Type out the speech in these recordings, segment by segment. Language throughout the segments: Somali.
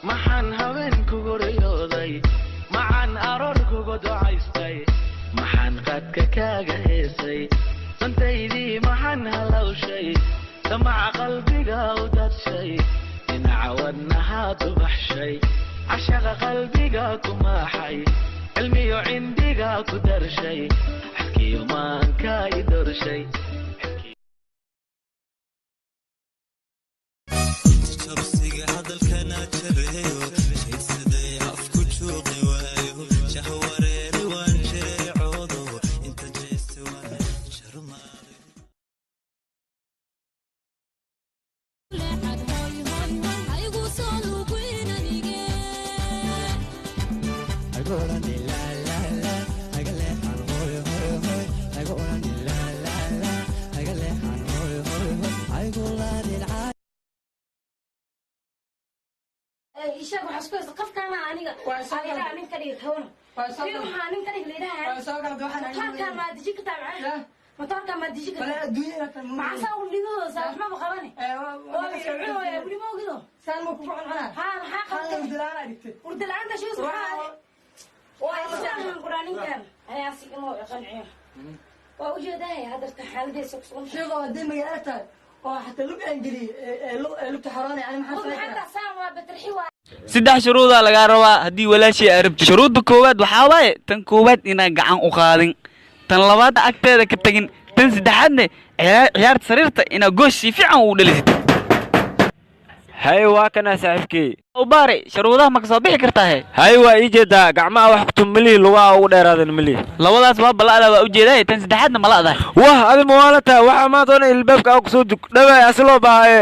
maxaan haweenku guriyooday maxaan aroorkugu ducaystay maxaan qaadka kaaga heesay santaydii maxaan halawshay damaca qalbiga u dadshay dhinaca wadnahaad u baxshay cashaqa qalbiga ku maaxay cilmiyo cindiga ku darshay xaskiyo maanka i dorshay إيشان وحسكوس قف كمان عنيقة أنا عنين كريك هون فيهم عنين كريك ليها مطار ما تجيك تابعه مطار ما تجيك ولا الدنيا مع ساول ليدو ساول ما بخبرني ولا ما كده سالمو كفر عنا ها خلنا ودلعنا شو سبحان وإيشان قرانين كان أنا أسيق مو قنعيه وأوجد هذا التحال ده سكسون شو قدي مجالته وحتى لو انجلي لو تحراني يعني ما حتى ساعه بترحيوا saddex shuruuda laga rabaa hadii walaashii arabti shuruudda koowaad waxa waaye tan koowaad inaa gacan u qaadin tan labaad agteeda ka tagin tan saddexaadna ciyaarta sariirta inaa goosh si fiican u dhalisid hay waa kana saaxiibkii oo baare shuruudaha ma ka soo bixi kartaa hay waa ii jeedaa gacmaha wax ku tumili lugaa ugu dheeraadan mili labadaas waa balaada waa u jeeday tan saddexaadna ma laadahay wah adi mawaalata waxa ma doona ilbaabka ku soo dug dhawaa aslo baaye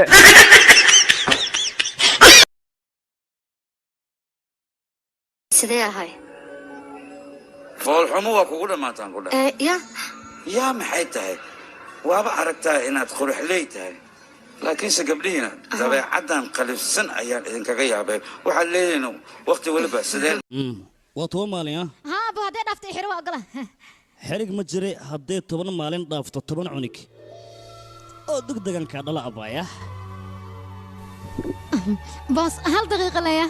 sidee ahay fool xumo waa kugu dhamaataan ku dhahay yaa maxay tahay waaba aragtaa inaad qurux leeyahay laakiinse gabdhihiina dabeecadan qalifsan ayaan idinkaga yaabay waxaad leeyihiin waqti waliba sideen waa 10 maalin haa ba hadee dhaftay xiro waa gala xarig ma jiray hadee 10 maalin dhaafto 10 cunig oo degdegan ka dhala abaya boss hal daqiiqo laya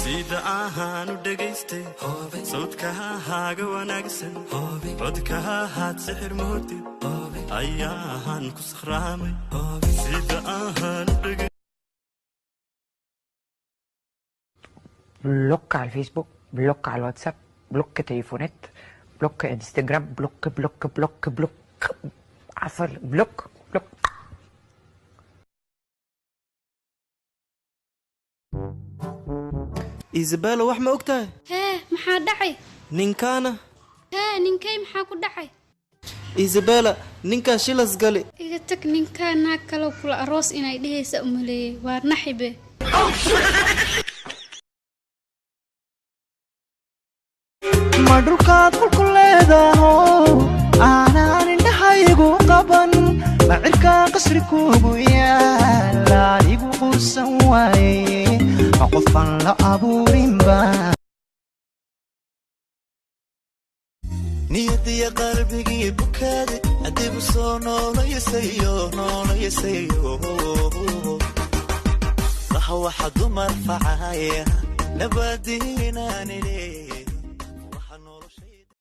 sida ahaan u dhageystay sawdka haaga wanaagsan codka haad sixir moodid ayaan ku sakhraamay sida ahaan u dhageystay بلوك على الفيسبوك بلوك على الواتساب بلوك تليفونات بلوك انستجرام بلوك بلوك بلوك بلوك عفر بلوك بلوك إيزابيلا wax ma ogtahay maxaa dhacay ninkaana ninkay maxaa ku dhacay Isabella ninka shilas gali iga tag ninkaana kala kula aroos inay dhigaysa umaleeyay waa naxibe madulkaad ku leedaho aanan indhahaygu qaban macirka qasri kuugu yaala igu qursan waaye qofan la abuurinba niyadiya qalbigii bukaade adigu soo noolayasayo sax waxa dumar facaya nabadiinaan ilay